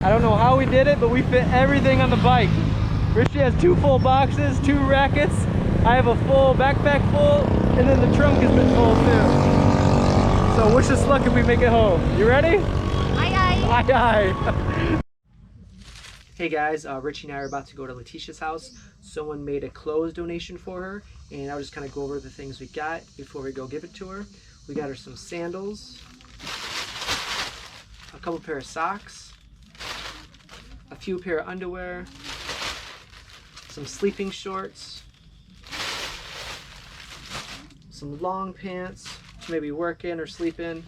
I don't know how we did it, but we fit everything on the bike. Richie has 2 full boxes, 2 rackets. I have a full backpack full, and then the trunk has been full too. So wish us luck if we make it home. You ready? Aye aye. Aye aye. Hey guys, Richie and I are about to go to Latisha's house. Someone made a clothes donation for her, and I'll just kind of go over the things we got before we go give it to her. We got her some sandals, a couple pair of socks, a few pair of underwear, some sleeping shorts, some long pants to maybe work in or sleep in,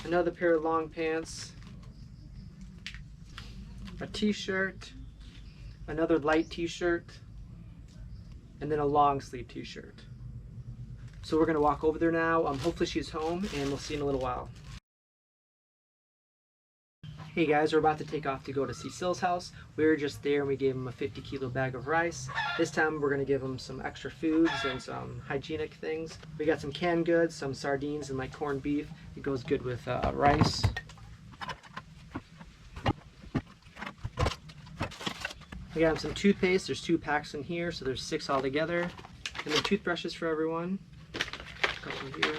another pair of long pants, a t-shirt, another light t-shirt, and then a long sleeve t-shirt. So we're gonna walk over there now. Hopefully she's home, and we'll see you in a little while. Hey guys, we're about to take off to go to Cecil's house. We were just there and we gave him a 50-kilo bag of rice. This time we're gonna give him some extra foods and some hygienic things. We got some canned goods, some sardines, and like corned beef. It goes good with rice. We got him some toothpaste. There's 2 packs in here, so there's 6 altogether. And then toothbrushes for everyone. A couple here.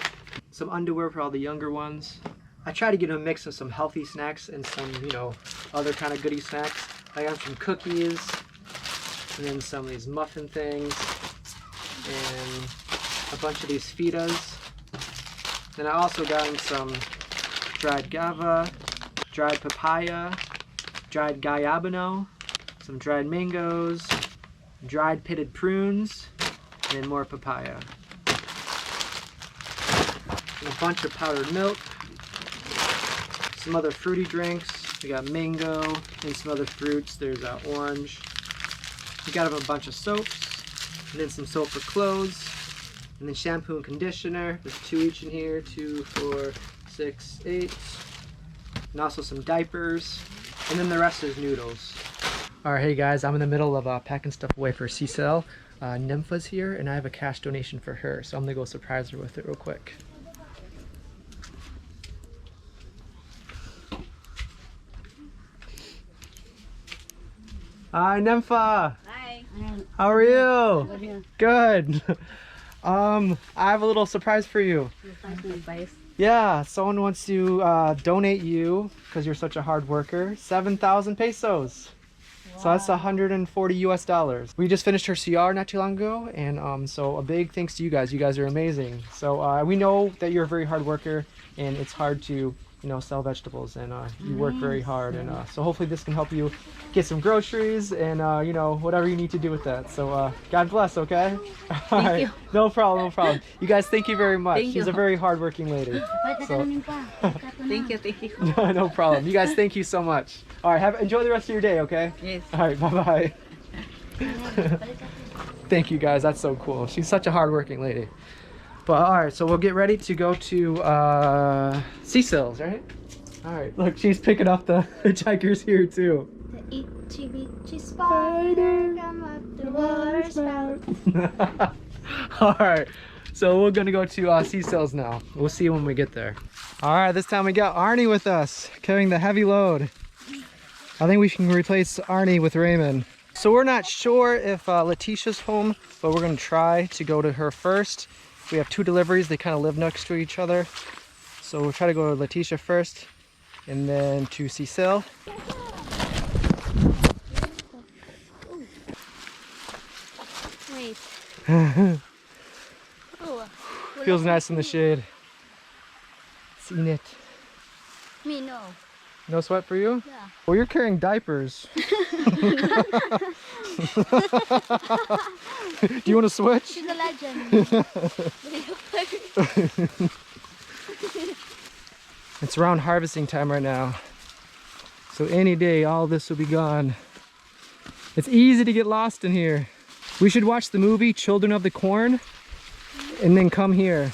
Some underwear for all the younger ones. I try to get him a mix of some healthy snacks and some, you know, other kind of goodie snacks. I got some cookies, and then some of these muffin things, and a bunch of these Fitas. Then I also got him some dried guava, dried papaya, dried guayabano, some dried mangoes, dried pitted prunes, and then more papaya. And a bunch of powdered milk, some other fruity drinks. We got mango and some other fruits. There's orange. We got him a bunch of soaps, and then some soap for clothes, and then shampoo and conditioner. There's 2 each in here, 2, 4, 6, 8, and also some diapers, and then the rest is noodles. All right, hey guys, I'm in the middle of packing stuff away for Cecil. Nimfa's here, and I have a cash donation for her, so I'm gonna go surprise her with it real quick. Hi, Nimfa. Hi. How are you? Good. I have a little surprise for you. Yeah, someone wants to donate you, because you're such a hard worker, 7,000 pesos. Wow. So that's 140 US dollars. We just finished her CR not too long ago, and so a big thanks to you guys. You guys are amazing. So we know that you're a very hard worker, and it's hard to, you know, sell vegetables, and you work very hard, and so hopefully this can help you get some groceries and you know, whatever you need to do with that. So God bless, okay? Thank you. No problem, no problem. You guys, thank you very much. Thank She's you. a very hard-working lady. So. Thank you. No problem. You guys, thank you so much. All right, enjoy the rest of your day, okay? Yes. All right, bye-bye. Thank you guys, that's so cool. She's such a hard-working lady. But all right, so we'll get ready to go to Cecil's, right? All right, look, she's picking up the hitchhikers here too. The itchy bitchy spider come up the water spout. All right, so we're gonna go to Cecil's now. We'll see you when we get there. All right, this time we got Arnie with us, carrying the heavy load. I think we can replace Arnie with Raymond. So we're not sure if Latisha's home, but we're gonna try to go to her first. We have 2 deliveries. They kind of live next to each other. So we'll try to go to Latisha first, and then to Cecil. Wait. Feels nice in the shade. Seen it. Me, no. No sweat for you? Yeah. Well, you're carrying diapers. Do you want to switch? She's a legend. It's around harvesting time right now. So any day, all this will be gone. It's easy to get lost in here. We should watch the movie Children of the Corn and then come here.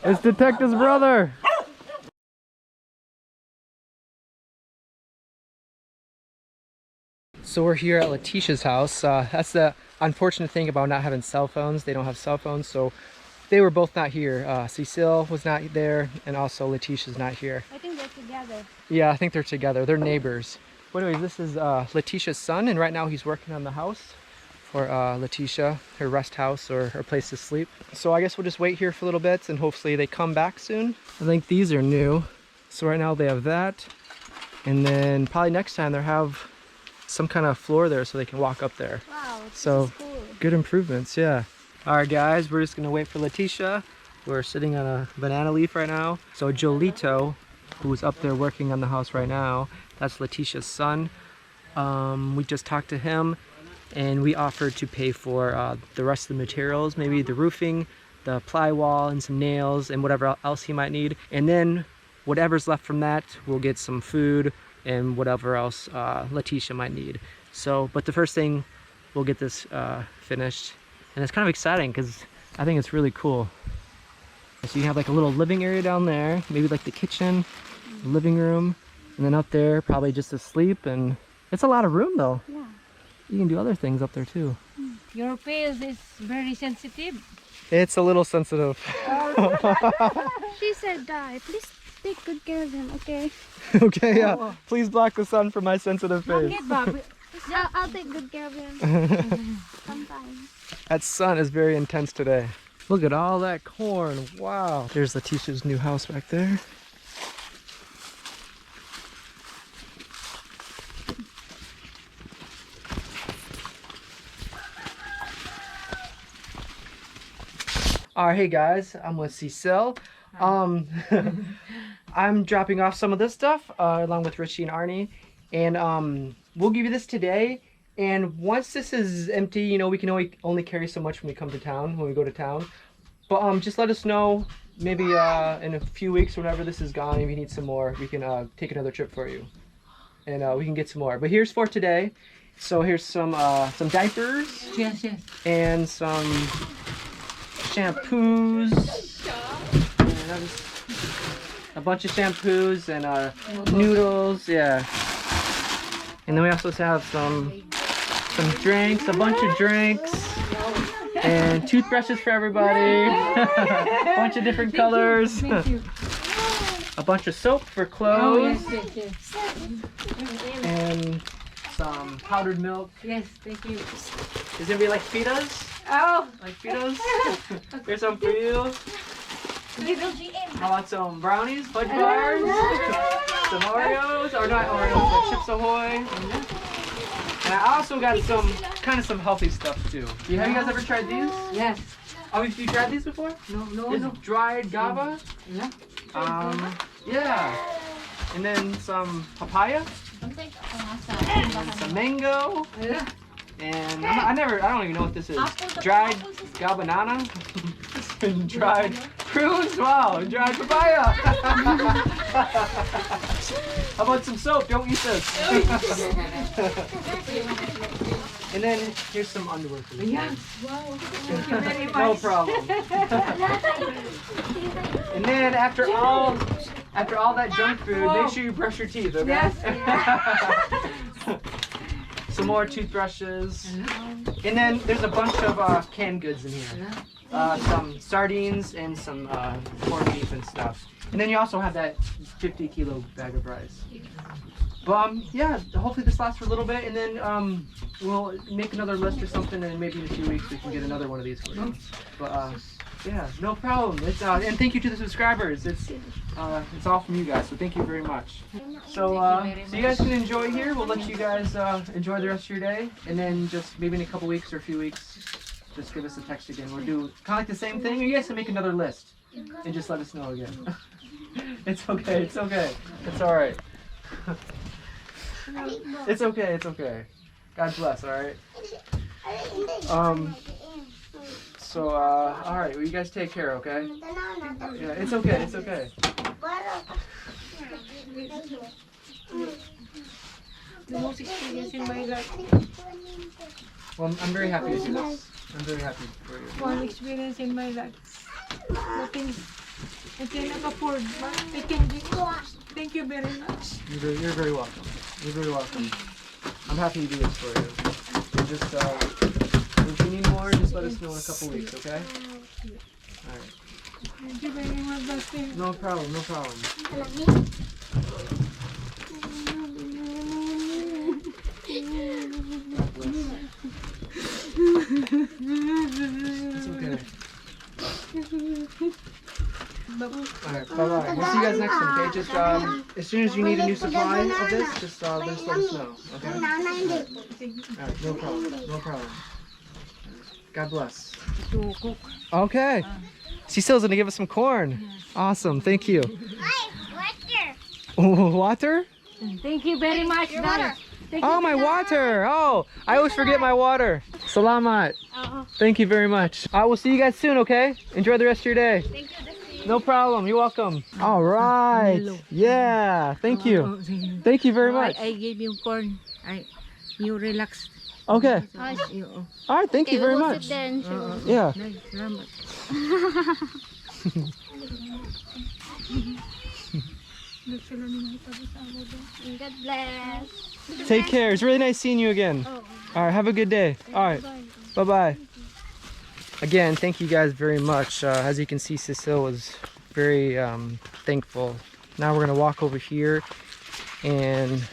It's Detective's brother. So we're here at Latisha's house. That's the unfortunate thing about not having cell phones. They don't have cell phones, so they were both not here. Cecil was not there, and also Latisha's not here. I think they're together. Yeah, I think they're together. They're neighbors. But anyways, this is Latisha's son, and right now he's working on the house for Latisha, her rest house or her place to sleep. So I guess we'll just wait here for a little bit, and hopefully they come back soon. I think these are new. So right now they have that, and then probably next time they'll have some kind of floor there so they can walk up there. Wow, So this is cool. good improvements, yeah. All right, guys, we're just gonna wait for Latisha. We're sitting on a banana leaf right now. So Jolito, who's up there working on the house right now, that's Latisha's son. We just talked to him, and we offered to pay for the rest of the materials, maybe the roofing, the plywall, and some nails, and whatever else he might need. And then whatever's left from that, we'll get some food and whatever else Latisha might need. So, but the first thing, we'll get this finished. And it's kind of exciting because I think it's really cool. So you have like a little living area down there, maybe like the kitchen, the living room, and then up there probably just to sleep. And it's a lot of room though. Yeah. You can do other things up there too. Your face is very sensitive. It's a little sensitive. She said, please take good care of him, okay? Okay, yeah. Please block the sun from my sensitive face. Bakit ba? I'll take good care of him. Sometimes. That sun is very intense today. Look at all that corn. Wow. There's Latisha's new house back there. Alright, hey guys, I'm with Cecil. I'm dropping off some of this stuff along with Richie and Arnie, and we'll give you this today. And once this is empty, you know, we can only carry so much when we come to town, when we go to town. But just let us know, maybe in a few weeks, whenever this is gone, if you need some more, we can take another trip for you, and we can get some more. But here's for today. So here's some diapers. Yes, yes. And some shampoos. And a bunch of shampoos and noodles, yeah. And then we also have some drinks, a bunch of drinks, and toothbrushes for everybody. A bunch of different colors. Thank you. A bunch of soap for Oh, clothes. yes, yes, yes. And some powdered milk. Yes, thank you. Is anybody like Fitas? Oh, Like Fitas? Here's some for you. little GM. How about some brownies, fudge bars, some Oreos, or not Oreos, but Chips Ahoy. And I also got some healthy stuff too. Have you guys ever tried these? Yes. Oh, have you tried these before? No, It's no. dried GABA. Yeah. Yeah. And then some papaya, and some mango, Yeah. and I don't even know what this is. Dried gabanana, and dried prunes. Wow, and dried papaya. How about some soap? Don't eat this. And then here's some underwear for you. Yes. Wow. Thank you very much. No problem. And then after all that junk food, make sure you brush your teeth, okay? Yes. Some more toothbrushes. And then there's a bunch of canned goods in here. Some sardines and some corned beef and stuff. And then you also have that 50-kilo bag of rice. But yeah, hopefully this lasts for a little bit, and then we'll make another list or something, and maybe in a few weeks we can get another one of these for you. But yeah, no problem. It's and thank you to the subscribers. It's all from you guys, so thank you very much. So so you guys can enjoy here. We'll let you guys enjoy the rest of your day, and then just maybe in a couple weeks or a few weeks, just give us a text again. We'll do kind of like the same thing. You guys can make another list and just let us know again. It's okay. It's okay. It's all right. It's okay. It's okay. God bless. All right. So all right. Well, you guys take care. Okay. Yeah. It's okay. It's okay. The most experience in my life. Well, I'm very happy to do this. I'm very happy for you. One experience in my life. Nothing I cannot afford, but I can do. Thank you very much. You're very welcome. You're very welcome. I'm happy to do this for you. And just if you need more, just let us know in a couple weeks, okay? Alright. Thank you very much, Dustin. No problem, no problem. It's okay. Alright, bye-bye. We'll see you guys next time, okay? Just, as soon as you need a new supply of this, just let us know, okay? Alright, no problem, no problem. God bless. Okay. Cecil's gonna give us some corn. Awesome, thank you. Water? Thank you very much, Dad. Oh, my water! Oh, I always forget my water. Salamat. Thank you very much. I will see you guys soon, okay? Enjoy the rest of your day. Thank you, Dustin. No problem. You're welcome. All right. Yeah. Thank you. Thank you very much. I gave you corn. You relax. Okay. You, All right. Thank you very we'll much. sit there and chill. Yeah. salamat. God bless. Take care. It's really nice seeing you again. All right. Have a good day. All right. Bye-bye. Again, thank you guys very much. As you can see, Cecil was very thankful. Now we're going to walk over here and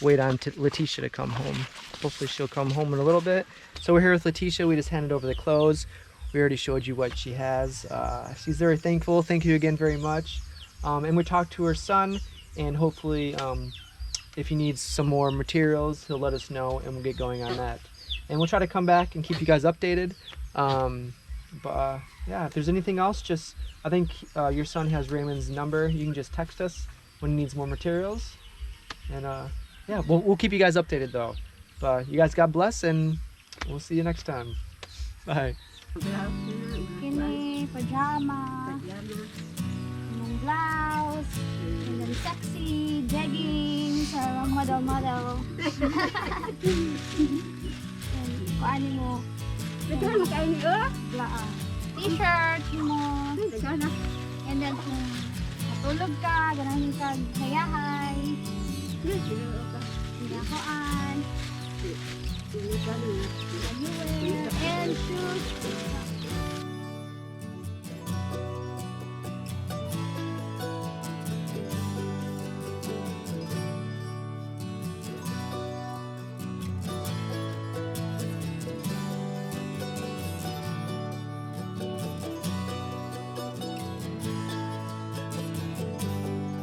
wait on Latisha to come home. Hopefully she'll come home in a little bit. So we're here with Latisha. We just handed over the clothes. We already showed you what she has. She's very thankful. Thank you again very much. And we talked to her son, and hopefully if he needs some more materials, he'll let us know and we'll get going on that. And we'll try to come back and keep you guys updated. Yeah, if there's anything else, just, I think your son has Raymond's number. You can just text us when he needs more materials. And yeah, we'll keep you guys updated though. But you guys, God bless, and we'll see you next time. Bye. Kini, pajama, yung blouse, and then sexy, jeggings, model. Kung ano mo, t-shirt mo, and then kung matulog ka, ganahin ka, hayahay, hinakoan, and shoes.